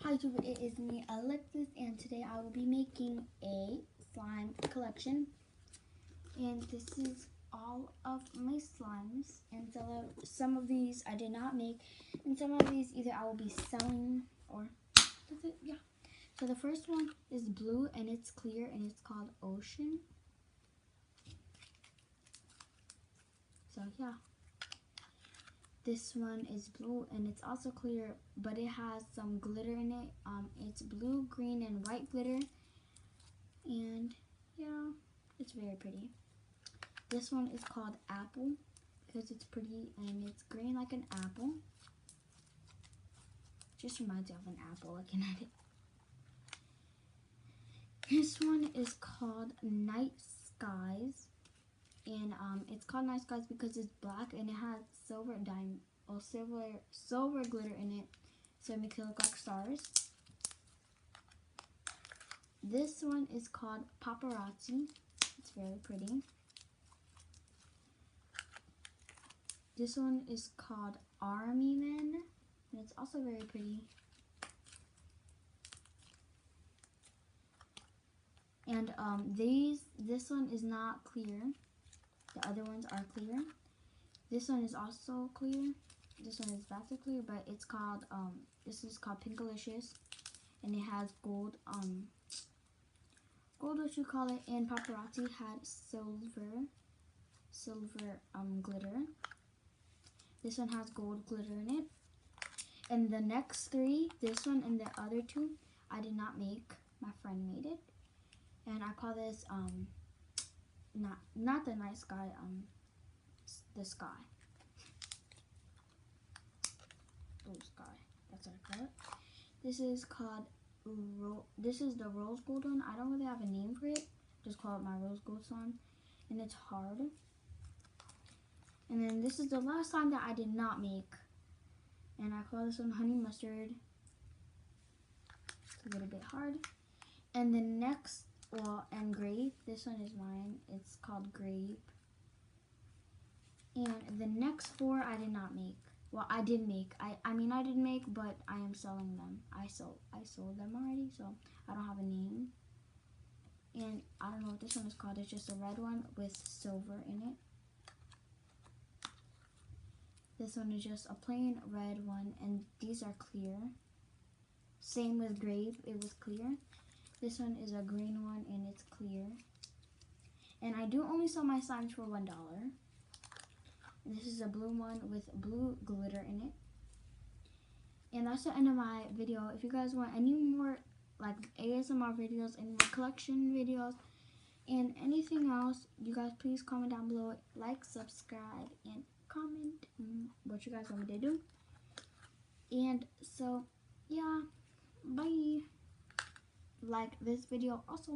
Hi YouTube, it is me, Alexis, and today I will be making a slime collection. And this is all of my slimes, and some of these I did not make, and some of these either I will be selling or that's it, yeah. So the first one is blue and it's clear and it's called Ocean. So yeah. This one is blue and it's also clear, but it has some glitter in it. It's blue, green, and white glitter. And yeah, it's very pretty. This one is called Apple because it's pretty and it's green like an apple. Just reminds you of an apple looking at it. This one is called Night Skies. And it's called Night Skies because it's black and it has silver glitter in it, so it makes it look like stars. This one is called Paparazzi. It's very pretty. This one is called Army Men, and it's also very pretty. And this one is not clear. The other ones are clear. This one is also clear. This one is not so clear, but it's called this is called Pinkalicious, and it has gold what you call it, and Paparazzi had silver glitter. This one has gold glitter in it. And the next three, this one and the other two, I did not make. My friend made it. And I call this not the night sky, the sky. Blue sky. That's what I call it. This is called this is the rose gold one. I don't really have a name for it. Just call it my rose gold slime. And it's hard. And then this is the last slime that I did not make. And I call this one honey mustard. It's a little bit hard. And the next, and grape. This one is mine. It's called grape. And the next four I did not make. Well, I did make. I mean I did make, but I am selling them. I sold them already, so I don't have a name. And I don't know what this one is called. It's just a red one with silver in it. This one is just a plain red one, and these are clear. Same with grape, it was clear. This one is a green one, and it's clear. And I do only sell my slimes for $1. And this is a blue one with blue glitter in it. And that's the end of my video. If you guys want any more like ASMR videos, any more collection videos, and anything else, you guys please comment down below, like, subscribe, and comment what you guys want me to do. And so yeah, bye. Like this video also.